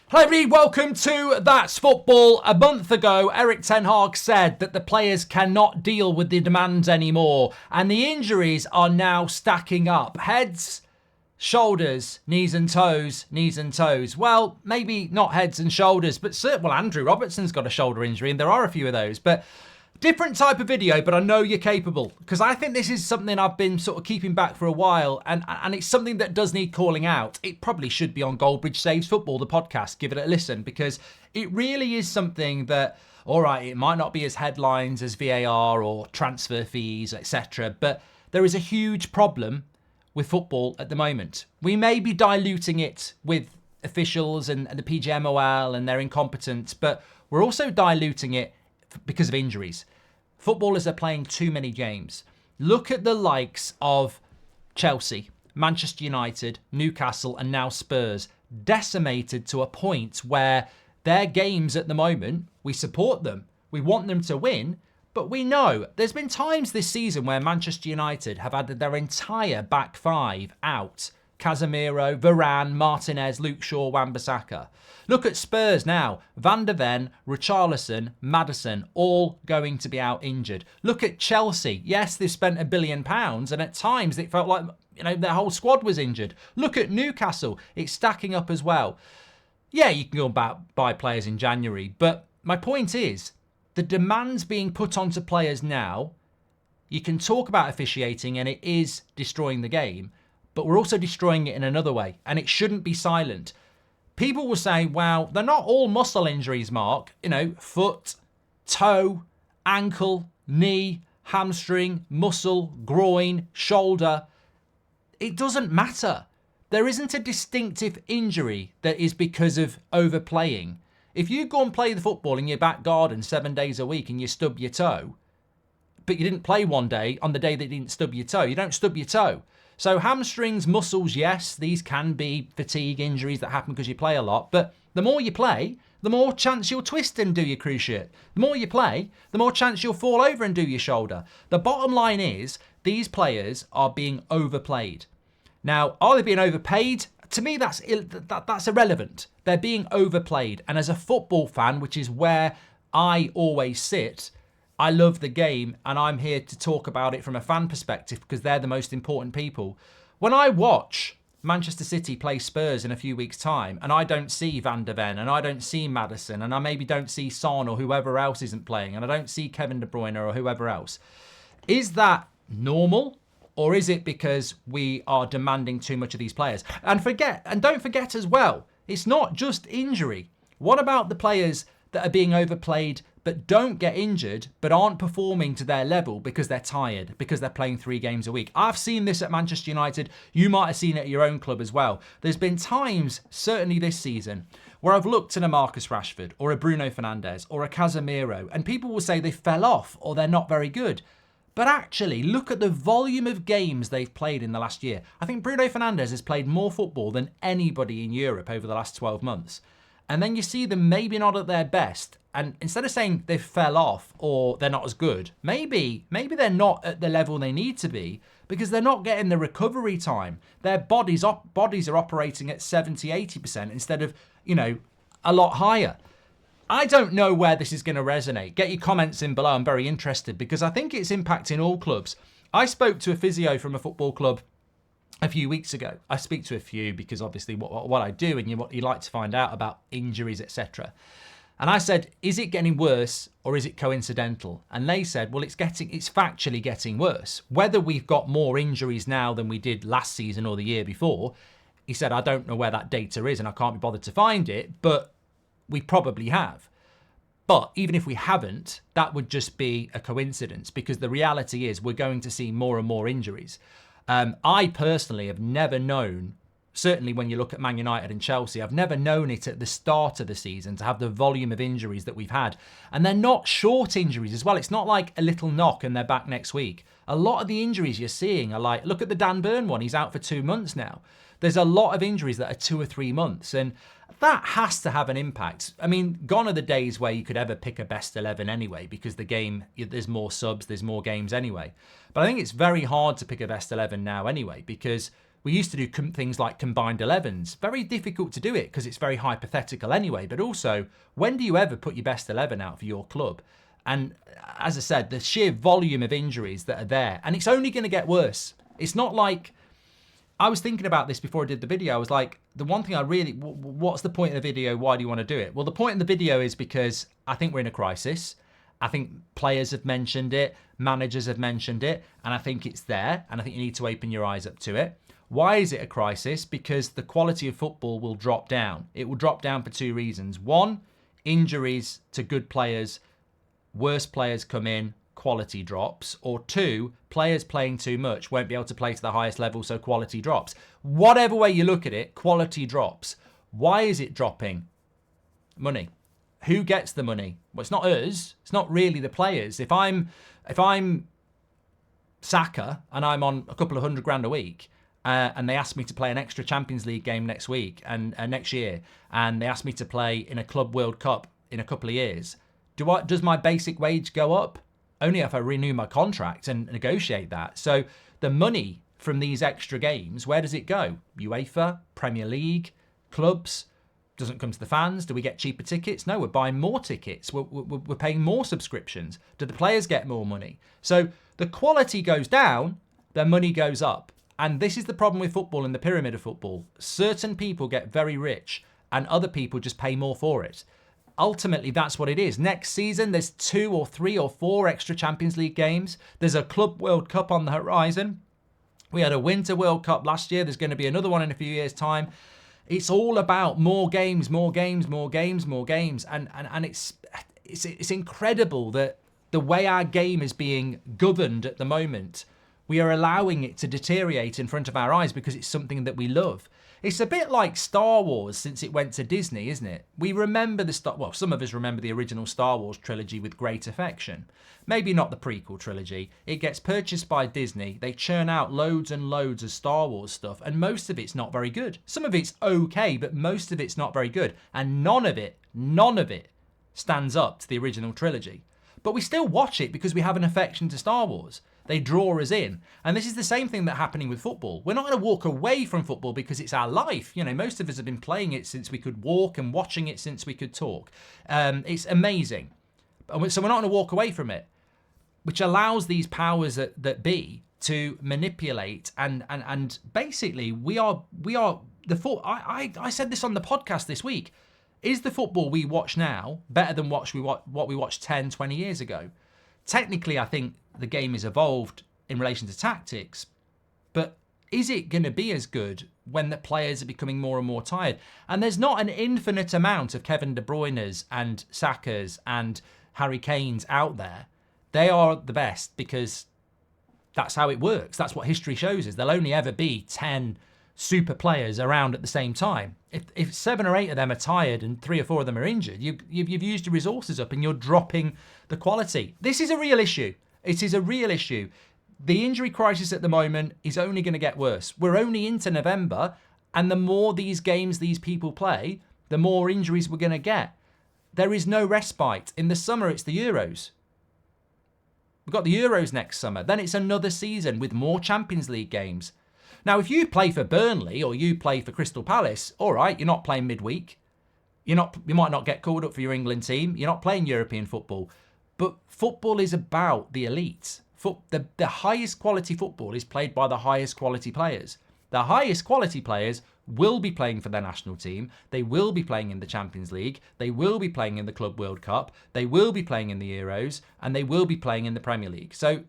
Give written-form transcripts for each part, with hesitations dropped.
Hello everybody, welcome to That's Football. A month ago, Erik ten Hag said that the players cannot deal with the demands anymore, and the injuries are now stacking up. Heads, shoulders, knees and toes, knees and toes. Well, maybe not heads and shoulders, but Andrew Robertson's got a shoulder injury, and there are a few of those, but different type of video, but I know you're capable, because I think this is something I've been sort of keeping back for a while, and it's something that does need calling out. It probably should be on Goldbridge Saves Football, the podcast. Give it a listen, because it really is something that, all right, it might not be as headlines as VAR or transfer fees, etc., but there is a huge problem with football at the moment. We may be diluting it with officials and the PGMOL and their incompetence, but we're also diluting it because of injuries. Footballers are playing too many games. Look at the likes of Chelsea, Manchester United, Newcastle, and now Spurs, decimated to a point where their games at the moment, we support them. We want them to win, but we know there's been times this season where Manchester United have had their entire back five out. Casemiro, Varane, Martinez, Luke Shaw, Wan-Bissaka. Look at Spurs now. Van der Ven, Richarlison, Maddison, all going to be out injured. Look at Chelsea. Yes, they've spent £1 billion, and at times it felt like their whole squad was injured. Look at Newcastle. It's stacking up as well. Yeah, you can go and buy players in January, but my point is, the demands being put onto players now, you can talk about officiating, and it is destroying the game, but we're also destroying it in another way, and it shouldn't be silent. People will say, well, they're not all muscle injuries, Mark. Foot, toe, ankle, knee, hamstring, muscle, groin, shoulder. It doesn't matter. There isn't a distinctive injury that is because of overplaying. If you go and play the football in your back garden 7 days a week and you stub your toe, but you didn't play one day on the day that you didn't stub your toe, you don't stub your toe. So hamstrings, muscles, yes, these can be fatigue injuries that happen because you play a lot. But the more you play, the more chance you'll twist and do your cruciate. The more you play, the more chance you'll fall over and do your shoulder. The bottom line is these players are being overplayed. Now, are they being overpaid? To me, that's irrelevant. They're being overplayed. And as a football fan, which is where I always sit, I love the game, and I'm here to talk about it from a fan perspective because they're the most important people. When I watch Manchester City play Spurs in a few weeks' time, and I don't see Van der Ven, and I don't see Maddison, and I maybe don't see Son or whoever else isn't playing, and I don't see Kevin De Bruyne or whoever else, is that normal? Or is it because we are demanding too much of these players? And don't forget as well, it's not just injury. What about the players that are being overplayed but don't get injured, but aren't performing to their level because they're tired, because they're playing 3 games a week? I've seen this at Manchester United. You might have seen it at your own club as well. There's been times, certainly this season, where I've looked at a Marcus Rashford or a Bruno Fernandes or a Casemiro, and people will say they fell off or they're not very good. But actually, look at the volume of games they've played in the last year. I think Bruno Fernandes has played more football than anybody in Europe over the last 12 months. And then you see them maybe not at their best. And instead of saying they fell off or they're not as good, maybe they're not at the level they need to be because they're not getting the recovery time. Their bodies are operating at 70, 80% instead of, a lot higher. I don't know where this is going to resonate. Get your comments in below. I'm very interested because I think it's impacting all clubs. I spoke to a physio from a football club a few weeks ago. I speak to a few because obviously what I do and what you like to find out about injuries, etc. And I said, is it getting worse or is it coincidental? And they said, well, it's factually getting worse. Whether we've got more injuries now than we did last season or the year before, he said, I don't know where that data is and I can't be bothered to find it, but we probably have. But even if we haven't, that would just be a coincidence because the reality is we're going to see more and more injuries. I personally have never known, certainly when you look at Man United and Chelsea, I've never known it at the start of the season to have the volume of injuries that we've had. And they're not short injuries as well. It's not like a little knock and they're back next week. A lot of the injuries you're seeing are like, look at the Dan Burn one. He's out for 2 months now. There's a lot of injuries that are 2 or 3 months. And that has to have an impact. I mean, gone are the days where you could ever pick a best 11 anyway, because the game, there's more subs, there's more games anyway. But I think it's very hard to pick a best 11 now anyway, because We used to do things like combined 11s. Very difficult to do it because it's very hypothetical anyway. But also, when do you ever put your best 11 out for your club? And as I said, the sheer volume of injuries that are there, and it's only going to get worse. It's not like, I was thinking about this before I did the video. I was like, the one thing what's the point of the video? Why do you want to do it? Well, the point of the video is because I think we're in a crisis. I think players have mentioned it, managers have mentioned it, and I think it's there, and I think you need to open your eyes up to it. Why is it a crisis? Because the quality of football will drop down. It will drop down for two reasons. One, injuries to good players, worse players come in, quality drops. Or two, players playing too much won't be able to play to the highest level, so quality drops. Whatever way you look at it, quality drops. Why is it dropping? Money. Who gets the money? Well, it's not us. It's not really the players. If I'm Saka and I'm on a couple of $100,000 a week, and they ask me to play an extra Champions League game next week and next year, and they ask me to play in a Club World Cup in a couple of years, does my basic wage go up? Only if I renew my contract and negotiate that. So the money from these extra games, where does it go? UEFA, Premier League, clubs. Doesn't come to the fans. Do we get cheaper tickets? No, we're buying more tickets. We're paying more subscriptions. Do the players get more money? So the quality goes down, the money goes up. And this is the problem with football and the pyramid of football. Certain people get very rich and other people just pay more for it. Ultimately, that's what it is. Next season, there's 2 or 3 or 4 extra Champions League games. There's a Club World Cup on the horizon. We had a Winter World Cup last year. There's going to be another one in a few years' time. It's all about more games, more games, more games, more games. And it's incredible that the way our game is being governed at the moment, we are allowing it to deteriorate in front of our eyes because it's something that we love. It's a bit like Star Wars since it went to Disney, isn't it? We remember some of us remember the original Star Wars trilogy with great affection. Maybe not the prequel trilogy. It gets purchased by Disney. They churn out loads and loads of Star Wars stuff, and most of it's not very good. Some of it's okay, but most of it's not very good. And none of it stands up to the original trilogy. But we still watch it because we have an affection to Star Wars. They draw us in. And this is the same thing that's happening with football. We're not going to walk away from football because it's our life. You know, most of us have been playing it since we could walk and watching it since we could talk. It's amazing. So we're not going to walk away from it, which allows these powers that be to manipulate and basically we are I said this on the podcast this week. Is the football we watch now better than what we watched 10, 20 years ago? Technically, I think the game has evolved in relation to tactics, but is it going to be as good when the players are becoming more and more tired? And there's not an infinite amount of Kevin De Bruyne's and Saka's and Harry Kane's out there. They are the best because that's how it works. That's what history shows us. There'll only ever be 10 super players around at the same time. If 7 or 8 of them are tired and 3 or 4 of them are injured, you've used your resources up and you're dropping the quality. This is a real issue. It is a real issue. The injury crisis at the moment is only going to get worse. We're only into November, and the more these games these people play, the more injuries we're going to get. There is no respite. In the summer, it's the Euros. We've got the Euros next summer. Then it's another season with more Champions League games. Now, if you play for Burnley or you play for Crystal Palace, all right, you're not playing midweek. You might not get called up for your England team. You're not playing European football. But football is about the elite. The highest quality football is played by the highest quality players. The highest quality players will be playing for their national team. They will be playing in the Champions League. They will be playing in the Club World Cup. They will be playing in the Euros. And they will be playing in the Premier League. So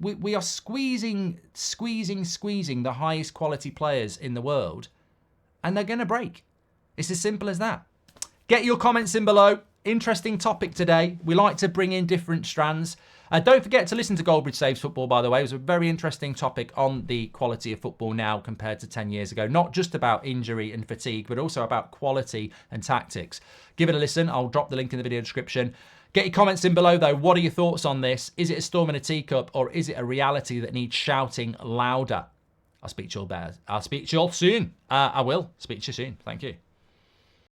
we are squeezing the highest quality players in the world. And they're going to break. It's as simple as that. Get your comments in below. Interesting topic today. We like to bring in different strands. Don't forget to listen to Goldbridge Saves Football, by the way. It was a very interesting topic on the quality of football now compared to 10 years ago. Not just about injury and fatigue, but also about quality and tactics. Give it a listen. I'll drop the link in the video description. Get your comments in below, though. What are your thoughts on this? Is it a storm in a teacup, or is it a reality that needs shouting louder? I'll speak to you all soon. I will speak to you soon. Thank you.